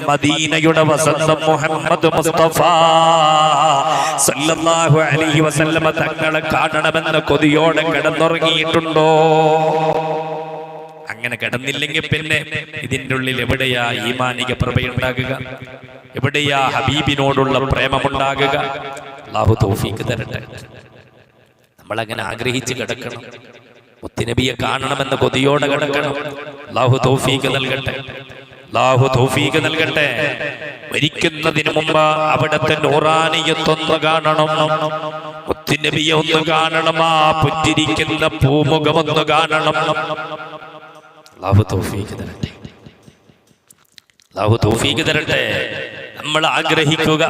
Speaker 1: മദീനയുടെ വസന്തം മുഹമ്മദ് മുസ്തഫ സല്ലല്ലാഹു അലൈഹി വസല്ലമ തങ്ങളെ കാണണമെന്ന് കൊതിയോടെ കിടന്നുറങ്ങിയിട്ടുണ്ടോ? അങ്ങനെ കിടന്നില്ലെങ്കിൽ പിന്നെ ഇതിൻ്റെ ഉള്ളിൽ എവിടെയാ ഈമാനിക പ്രഭയുണ്ടാകുക? എവിടെയാ ഹബീബിനോടുള്ള പ്രേമമുണ്ടാകുക? അല്ലാഹു തൗഫീഖ് തരട്ടെ. നമ്മളങ്ങനെ ആഗ്രഹിച്ച് കിടക്കണം, മുത്തുനബിയെ കാണണമെന്ന് കൊതിയോടെ കിടക്കണം. അല്ലാഹു തൗഫീഖ് നൽകട്ടെ, അല്ലാഹു തൗഫീഖ് നൽകട്ടെ. മരിക്കുന്നതിന് മുമ്പ് അവിടുത്തെ നൂറാനിയത്തൊന്ന് കാണണം, മുത്തുനബിയെ ഒന്ന് കാണണം, ആ പുഞ്ചിരിക്കുന്ന പൂമുഖമൊന്ന് കാണണം. അല്ലാഹു തൗഫീഖ് തരട്ടെ, അല്ലാഹു തൗഫീഖ് തരട്ടെ. നമ്മൾ ആഗ്രഹിക്കുക,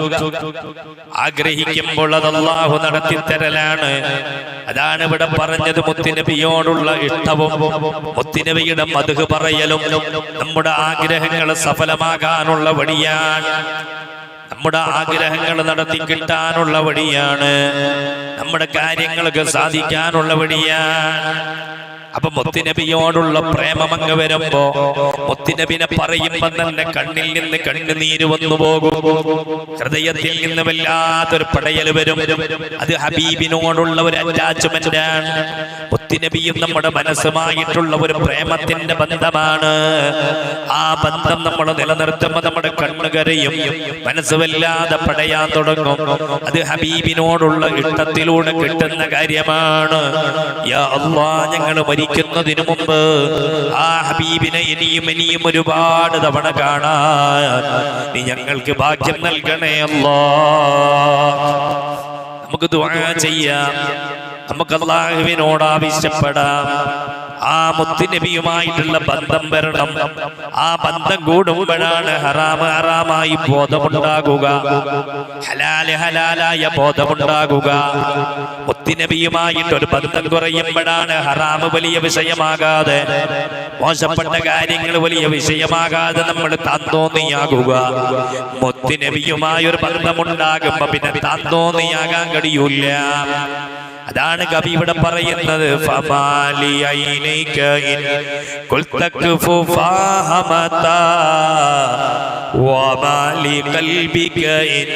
Speaker 1: ആഗ്രഹിക്കുമ്പോൾ അത് അല്ലാഹു നടത്തിത്തരലാണ്. അതാണ് ഇവിടെ പറഞ്ഞത്. മുത്തുനബിയോടുള്ള ഇഷ്ടവും മുത്തുനബിയുടെ മദ്ഹ് പറയലും നമ്മുടെ ആഗ്രഹങ്ങൾ സഫലമാകാനുള്ള വഴിയാണ്, നമ്മുടെ ആഗ്രഹങ്ങൾ നടത്തി കിട്ടാനുള്ള വഴിയാണ്, നമ്മുടെ കാര്യങ്ങൾക്ക് സാധിക്കാനുള്ള വഴിയാണ്. അപ്പൊ മുത്തുനബിയോടുള്ള പ്രേമം അങ്ങ് വരുമ്പോ മുത്തുനബിനെ പറയുമ്പോ തന്നെ കണ്ണിൽ നിന്ന് കണ്ണുനീര് വന്നു പോകും, ഹൃദയത്തിൽ നിന്ന് വല്ലാത്തൊരു പടയൽ വരും. അത് ഹബീബിനോടുള്ള ഒരു അറ്റാച്ച്മെന്റ് ആണ്. മുത്തുനബിയും നമ്മുടെ മനസ്സുമായിട്ടുള്ള ഒരു പ്രേമത്തിന്റെ ബന്ധമാണ്. ആ ബന്ധം നമ്മൾ നിലനിർത്തുമ്പോൾ നമ്മുടെ കണ്ണുകരയും മനസ്സ് വല്ലാതെ പടയാൻ തുടങ്ങും. അത് ഹബീബിനോടുള്ള ഇഷ്ടത്തിലൂടെ കിട്ടുന്ന കാര്യമാണ്. യാ അല്ലാഹ്, ഞങ്ങൾ മരിക്കുന്നതിന് മുമ്പ് ആ ഹബീബിനെ ഇനിയും ഒരുപാട് തവണ കാണാൻ നീ ഞങ്ങൾക്ക് ഭാഗ്യം നൽകണേ അല്ലാഹ്. നമുക്ക് ദുആ ചെയ്യാം, നമുക്ക് അല്ലാഹുവിനോട് ആവശ്യപ്പെടാം. ആ മുത്തുനബിയുമായിട്ടുള്ള ബന്ധം വരണം. ആ ബന്ധം കൂടുമ്പോഴാണ് ഹറാമ് ഹറാമായി ബോധമുണ്ടാകുക, ഹലാല് ഹലാലായ ബോധമുണ്ടാകുക. മുത്തുനബിയുമായിട്ടൊരു ബന്ധം കുറയുമ്പോഴാണ് ഹറാമ് വലിയ വിഷയമാകാതെ, മോശപ്പെട്ട കാര്യങ്ങൾ വലിയ വിഷയമാകാതെ നമ്മൾ താന്തോന്നിയാകുക. മുത്തുനബിയുമായൊരു ബന്ധമുണ്ടാകുമ്പോ പിന്നെ താന്തോന്നിയാകാൻ കഴിയൂല. അതാണ് കവി ഇവിടെ പറയുന്നത്. ഫമാലി ഐനൈക ഇൻ ഖുൽതക്ഫു ഫഹമതാ വമാലി ഖൽബിക ഇൻ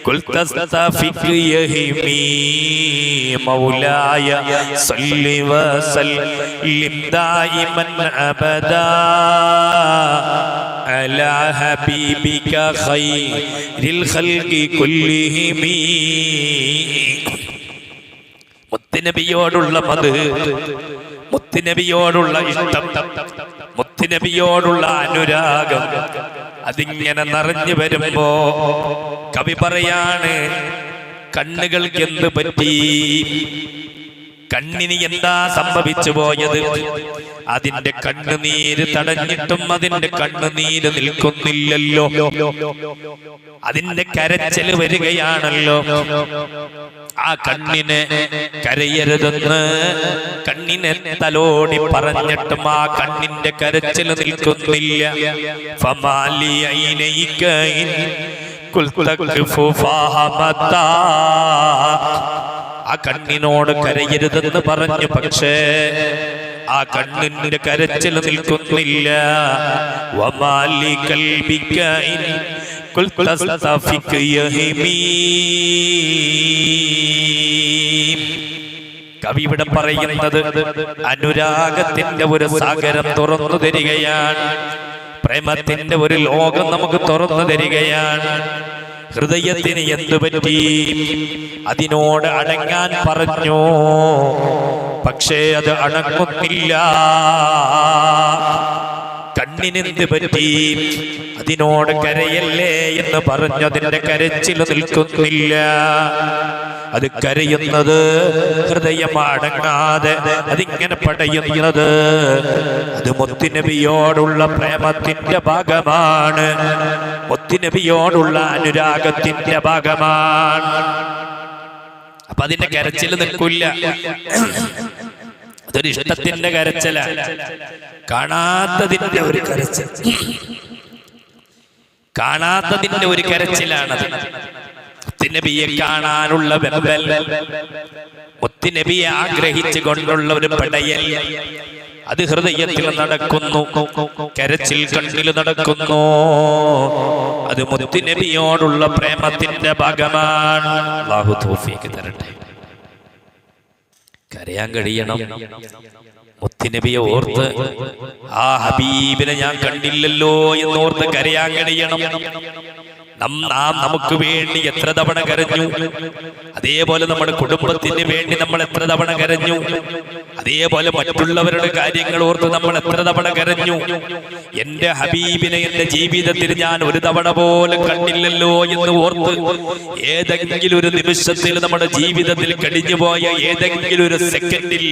Speaker 1: ഖുൽതസ്തഫിക് യഹീമി മൗലായ സല്ലി വസല്ലിം ദായിമൻ അബദാ അലാ ഹബീബിക ഖൈറിൽ ഖൽഖി കുല്ലിഹിം. മുത്തുനബിയോടുള്ള മദ്ഹ്, മുത്തുനബിയോടുള്ള ഇഷ്ടം, മുത്തുനബിയോടുള്ള അനുരാഗം അതിങ്ങനെ നിറഞ്ഞു വരുമ്പോ കവി പറയാണ്, കണ്ണുകൾക്ക് എന്ത് പറ്റി? കണ്ണിന് എന്താ സംഭവിച്ചു പോയത്? അതിന്റെ കണ്ണുനീര് തടഞ്ഞിട്ടും അതിന്റെ കണ്ണുനീര് നിൽക്കുന്നില്ലല്ലോ. അതിന്റെ കരച്ചില് വരികയാണല്ലോ. ആ കണ്ണിനെ കരയരുതെന്ന് കണ്ണിനെ തലോടി പറഞ്ഞിട്ടും ആ കണ്ണിന്റെ കരച്ചില് നിൽക്കുന്നില്ല. ഫമാലി ഐനൈക കുൽതഖഫു ഫഹമതാ. ആ കണ്ണിനോട് കരയരുതെന്ന് പറഞ്ഞു, പക്ഷേ ആ കണ്ണിന്റെ കരച്ചിൽ നിൽക്കുന്നില്ല. വമാലി ഖൽബിക ഇൻ കുൽതസ്തഫിക യഹീമീ. കവി ഇവിടെ പറയുന്നത് അനുരാഗത്തിന്റെ ഒരു സാഗരം തുറന്നു തരികയാണ്. പ്രേമത്തിന്റെ ഒരു ലോകം നമുക്ക് തുറന്നു തരികയാണ്. ഹൃദയത്തിന് എന്തു പറ്റി? അതിനോട് അടങ്ങാൻ പറഞ്ഞു, പക്ഷേ അത് അടങ്ങുന്നില്ല. കണ്ണിനെന്ത് പറ്റി? അതിനോട് കരയല്ലേ എന്ന് പറഞ്ഞു, അതിന്റെ കരച്ചിൽ നിൽക്കുന്നില്ല. അത് കരയുന്നത് ഹൃദയം അടങ്ങാതെ അതിങ്ങനെ പടയുന്നത് അത് മുത്തുനബിയോടുള്ള പ്രേമത്തിന്റെ ഭാഗമാണ്, മുത്തുനബിയോടുള്ള അനുരാഗത്തിന്റെ ഭാഗമാണ്. അപ്പൊ അതിന്റെ കരച്ചിൽ നിൽക്കില്ല. അതൊരു ഇഷ്ടത്തിന്റെ കരച്ചില, കാണാത്തതിന്റെ ഒരു കരച്ചിൽ, കാണാത്തതിന്റെ ഒരു കരച്ചിലാണത്. മുത്തുനബിയെ കാണാനുള്ള വെമ്പൽ, മുത്തുനബിയെ ആഗ്രഹിച്ചു കൊണ്ടുള്ള ഒരു പടയൽ, അത് ഹൃദയത്തിൽ നടക്കുന്നു, കരച്ചിൽ കണ്ണിൽ നടക്കുന്നു. അത് മുത്തുനബിയോടുള്ള പ്രേമത്തിന്റെ ഭാഗമാണ്. അല്ലാഹു തൗഫീഖ് തരട്ടെ. കരയാൻ കഴിയണം. മുത്തുനബിയെ ഓർത്ത്, ആ ഹബീബിനെ ഞാൻ കണ്ടില്ലല്ലോ എന്നോർത്ത് കരയാൻ കഴിയണം. നാം നമുക്ക് വേണ്ടി എത്ര തവണ കരഞ്ഞു, അതേപോലെ നമ്മുടെ കുടുംബത്തിന് വേണ്ടി നമ്മൾ എത്ര തവണ കരഞ്ഞു, അതേപോലെ മറ്റുള്ളവരുടെ കാര്യങ്ങൾ ഓർത്ത് നമ്മൾ എത്ര തവണ കരഞ്ഞു. എന്റെ ഹബീബിനെ എന്റെ ജീവിതത്തിൽ ഞാൻ ഒരു തവണ പോലും കണ്ടില്ലല്ലോ എന്ന് ഓർത്ത് ഏതെങ്കിലും ഒരു നിമിഷത്തിൽ നമ്മുടെ ജീവിതത്തിൽ കഴിഞ്ഞുപോയ ഏതെങ്കിലും ഒരു സെക്കൻഡിൽ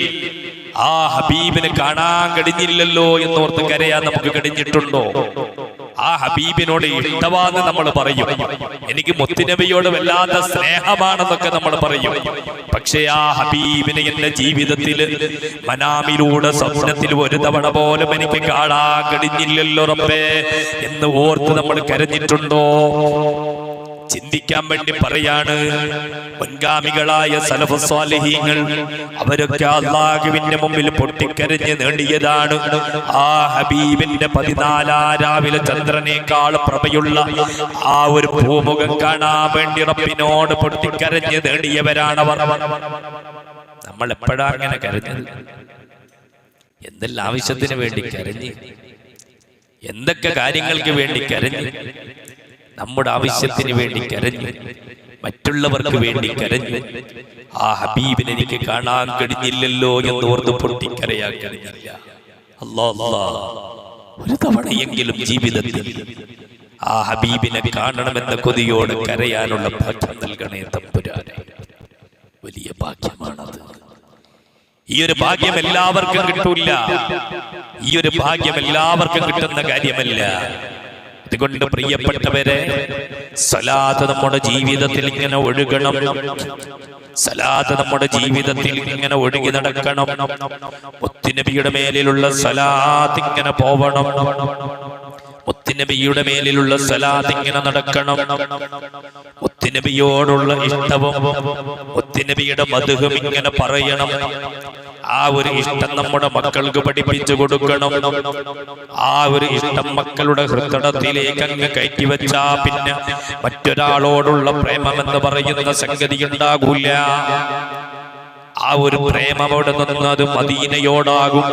Speaker 1: ആ ഹബീബിനെ കാണാൻ കഴിഞ്ഞില്ലല്ലോ എന്നോർത്ത് കരയാൻ നമുക്ക് കഴിഞ്ഞിട്ടുണ്ടോ? ആ ഹബീബിനോട് ഇഷ്ടമാണെന്ന് നമ്മൾ പറയും, എനിക്ക് മുത്തുനബിയോട് വല്ലാത്ത സ്നേഹമാണെന്നൊക്കെ നമ്മൾ പറയും. പക്ഷേ ആ ഹബീബിനെ എന്റെ ജീവിതത്തിൽ മനാമിലൂടെ സ്വപ്നത്തിൽ ഒരു തവണ പോലും എനിക്ക് കാണാൻ കഴിഞ്ഞില്ലല്ലോ റബ്ബേ എന്ന് ഓർത്ത് നമ്മൾ കരഞ്ഞിട്ടുണ്ടോ? ചിന്തിക്കാൻ വേണ്ടി പറയാണ്. മുൻഗാമികളായ സലഫ് സ്വാലിഹീങ്ങൾ അവരൊക്കെ അല്ലാഹുവിന്റെ മുമ്പിൽ പൊട്ടിക്കരഞ്ഞ് നേടിയതാണ്. ആ ഹബീബിന്റെ 14 രാവിലെ ചന്ദ്രനേക്കാൾ പ്രഭയുള്ള ആ ഒരു പൂമുഖം കാണാൻ വേണ്ടി റബ്ബിനോട് പൊട്ടിക്കരഞ്ഞ് നേടിയവരാണവർ. നമ്മൾ എപ്പോഴാ അങ്ങനെ കരഞ്ഞത്? എന്തെല്ലാം ആവശ്യത്തിന് വേണ്ടി കരഞ്ഞ്, എന്തൊക്കെ കാര്യങ്ങൾക്ക് വേണ്ടി കരഞ്ഞ്. നമ്മുടെ ആവശ്യത്തിന് വേണ്ടി കരഞ്ഞു, മറ്റുള്ളവർക്ക് വേണ്ടി കരഞ്ഞു. ആ ഹബീബിനെ എനിക്ക് കാണാൻ കഴിഞ്ഞില്ലല്ലോ എന്നോർത്ത് പൊട്ടിക്കരയാൻ കഴിഞ്ഞില്ല. അല്ലാഹ് ഒരു തവണയെങ്കിലും ജീവിതത്തിൽ ആ ഹബീബിനെ കാണണമെന്ന കൊതിയോട് കരയാനുള്ള ഭാഗ്യം നൽകണേ തമ്പുരാനെ. വലിയ ഭാഗ്യമാണത്. ഈ ഒരു ഭാഗ്യം എല്ലാവർക്കും കിട്ടൂല. ഈ ഒരു ഭാഗ്യം എല്ലാവർക്കും കിട്ടുന്ന കാര്യമല്ല. അതുകൊണ്ട് പ്രിയപ്പെട്ടവരെ, സലാത്ത് നമ്മുടെ ജീവിതത്തിൽ ഇങ്ങനെ ഒഴുകണം. സലാത്ത് നമ്മുടെ ജീവിതത്തിൽ ഇങ്ങനെ ഒഴുകി നടക്കണം. മുത്തുനബിയുടെ മേലിലുള്ള സലാത്ത് ഇങ്ങനെ പോവണം. മുത്തുനബിയുടെ മേലിലുള്ള സലാത്ത് ഇങ്ങനെ നടക്കണം. മുത്തുനബിയോടുള്ള ഇഷ്ടവും മുത്തുനബിയുടെ മദ്ഹും ഇങ്ങനെ പറയണം. ആ ഒരു ഇഷ്ടം നമ്മുടെ മക്കൾക്ക് പഠിപ്പിച്ചു കൊടുക്കണം. ആ ഒരു ഇഷ്ടം മക്കളുടെ ഹൃദയത്തിലേക്ക് അങ്ങ് കയറ്റിവെച്ചാ പിന്നെ മറ്റൊരാളോടുള്ള പ്രേമമെന്ന് പറയുന്ന സംഗതി ഉണ്ടാകൂല. ആ ഒരു പ്രേമം അവിടെ നിന്ന് അത് മദീനയോടാകും,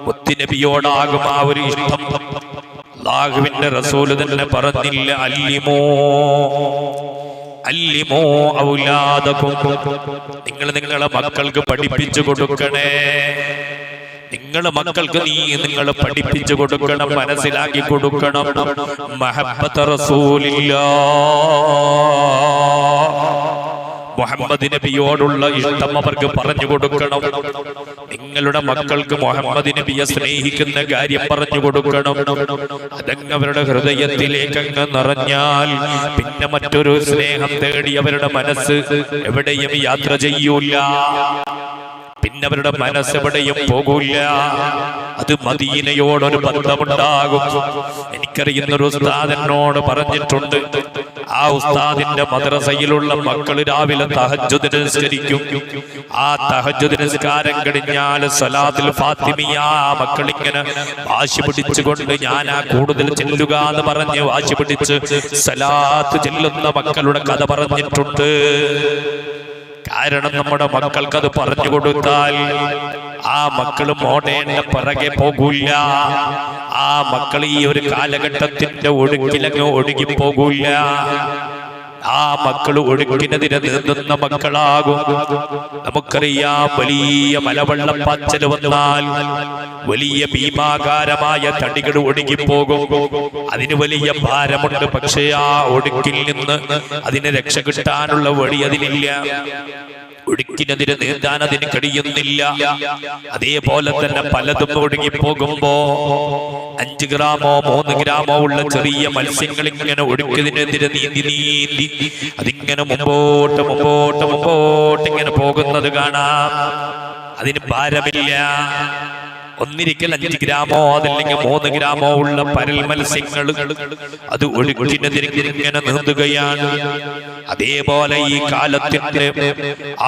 Speaker 1: മുത്തുനബിയോടാകും. ആ ഒരു ഇഷ്ടം അല്ലാഹുവിന്റെ റസൂൽ തന്നെ പറഞ്ഞില്ല, അല്ലിമോ ഔലാദകും, നിങ്ങൾ നിങ്ങളെ മക്കൾക്ക് പഠിപ്പിച്ചു കൊടുക്കണേ. നിങ്ങളെ മക്കൾക്ക് നിങ്ങൾ പഠിപ്പിച്ചു കൊടുക്കണം, മനസ്സിലാക്കി കൊടുക്കണം. മഹബ്ബത്ത് റസൂലില്ലാഹ്, മുഹമ്മദ് നബിയോടുള്ള ഇഷ്ടം അവർക്ക് പറഞ്ഞു കൊടുക്കണം. നിങ്ങളുടെ മക്കൾക്ക് മുഹമ്മദ് നബിയെ സ്നേഹിക്കുന്ന കാര്യം പറഞ്ഞു കൊടുക്കണം. അതങ്ങ് അവരുടെ ഹൃദയത്തിലേക്ക് അങ്ങ് നിറഞ്ഞാൽ പിന്നെ മറ്റൊരു സ്നേഹം തേടി അവരുടെ മനസ്സ് എവിടെയും യാത്ര ചെയ്യൂല. പിന്നെ അവരുടെ മനസ്സെവിടെയും പോകൂല. അത് മദീനയോടൊരു ബന്ധമുണ്ടാകും. എനിക്കറിയുന്നൊരു ഉസ്താദ് എന്നോട് പറഞ്ഞിട്ടുണ്ട്, ആ ഉസ്താദിന്റെ മദ്രസയിലുള്ള മക്കൾ രാവിലെ തഹജ്ജുദ് നിസ്കരിക്കും. ആ തഹജ്ജുദ് നിസ്കാരം കഴിഞ്ഞാൽ സലാത്തുൽ ഫാത്തിമിയ മക്കളിങ്ങനെ വാശി പിടിച്ചുകൊണ്ട് ഞാനാ കൂടുതൽ ചെല്ലുക എന്ന് പറഞ്ഞ് വാശി പിടിച്ച് സലാത്ത് ചെല്ലുന്ന മക്കളുടെ കഥ പറഞ്ഞിട്ടുണ്ട്. കാരണം നമ്മുടെ മക്കൾക്ക് അത് പറഞ്ഞു കൊടുത്താൽ ആ മക്കള് മോഡേണ്ട പിറകെ പോകൂല. ആ മക്കൾ ഈ ഒരു കാലഘട്ടത്തിന്റെ ഒഴുക്കിലങ്ങ് ഒഴുകിപ്പോകൂല. ആ മക്കൾ ഒഴുക്കിനെതിരെ നീന്തുന്ന മക്കളാകും. നമുക്കറിയാം, വലിയ മലവെള്ളപ്പാച്ചൽ വന്നാൽ വലിയ ഭീമാകാരമായ തടികൾ ഒഴുകിപ്പോകും. അതിന് വലിയ ഭാരമുണ്ട്. പക്ഷേ ആ ഒഴുക്കിൽ നിന്ന് അതിന് രക്ഷ കിട്ടാനുള്ള വഴി അതിനില്ല. ഒഴുക്കിനെതിരെ നീന്താൻ അതിന് കഴിയുന്നില്ല. അതേപോലെ തന്നെ പലതും ഒഴുകിപ്പോകുമ്പോ 5 ഗ്രാമോ 3 ഗ്രാമോ ഉള്ള ചെറിയ മത്സ്യങ്ങൾ ഇങ്ങനെ ഒഴുക്കിനെതിരെ നീന്തി അതിങ്ങനെ മുമ്പോട്ട് മുമ്പോട്ട് മുമ്പോട്ട് ഇങ്ങനെ പോകുന്നത് കാണാം. അതിന് ഭാരമില്ല. ഒന്നിരിക്കൽ 5 ഗ്രാമോ അതല്ലെങ്കിൽ 3 ഗ്രാമോ ഉള്ള പരൽ മത്സ്യങ്ങൾ അത് ഒഴുക്കിനെതിരെ ഇങ്ങനെ നീന്തുകയാണ്. അതേപോലെ ഈ കാലത്തിന്റെ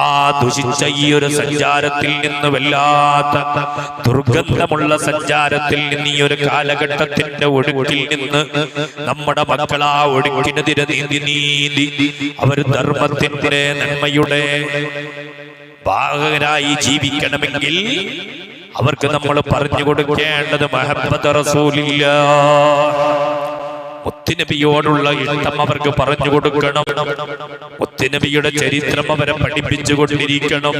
Speaker 1: ആ ദുഷിച്ച ഈ ഒരു സഞ്ചാരത്തിൽ നിന്ന്, വല്ലാത്ത ദുർഗന്ധമുള്ള സഞ്ചാരത്തിൽ നിന്ന്, ഈ ഒരു കാലഘട്ടത്തിന്റെ ഒഴുക്കിൽ നിന്ന് നമ്മുടെ മക്കൾ ആ ഒഴുക്കിനെതിരെ നീന്തി അവർ ധർമ്മത്തിന്റെ നന്മയുടെ ഭാഗരായി ജീവിക്കണമെങ്കിൽ അവർക്ക് നമ്മൾ പറഞ്ഞു കൊടുക്കേണ്ടത് മുഹമ്മദ് റസൂലുള്ളാഹ്. മുത്തുനബിയോടുള്ള ഇഷ്ടം അവർക്ക് പറഞ്ഞു കൊടുക്കണം. മുത്തുനബിയുടെ ചരിത്രം അവരെ പഠിപ്പിച്ചു കൊണ്ടിരിക്കണം.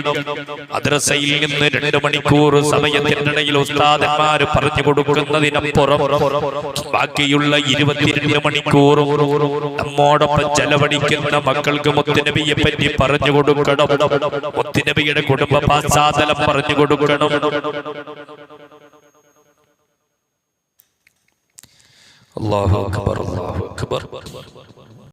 Speaker 1: മദ്രസയിൽ നിന്ന് 2 മണിക്കൂർ സമയത്തിനിടയിൽ ഉസ്താദന്മാര് പറഞ്ഞു കൊടുക്കുന്നതിനപ്പുറം ബാക്കിയുള്ള 22 മണിക്കൂറും നമ്മോടൊപ്പം ചെലവഴിക്കുന്ന മക്കൾക്ക് മുത്തുനബിയെ പറ്റി പറഞ്ഞു കൊടുക്കണം. മുത്തുനബിയുടെ കുടുംബ പശ്ചാത്തലം പറഞ്ഞു കൊടുക്കണം. അല്ലാഹു അക്ബർ, അല്ലാഹു അക്ബർ.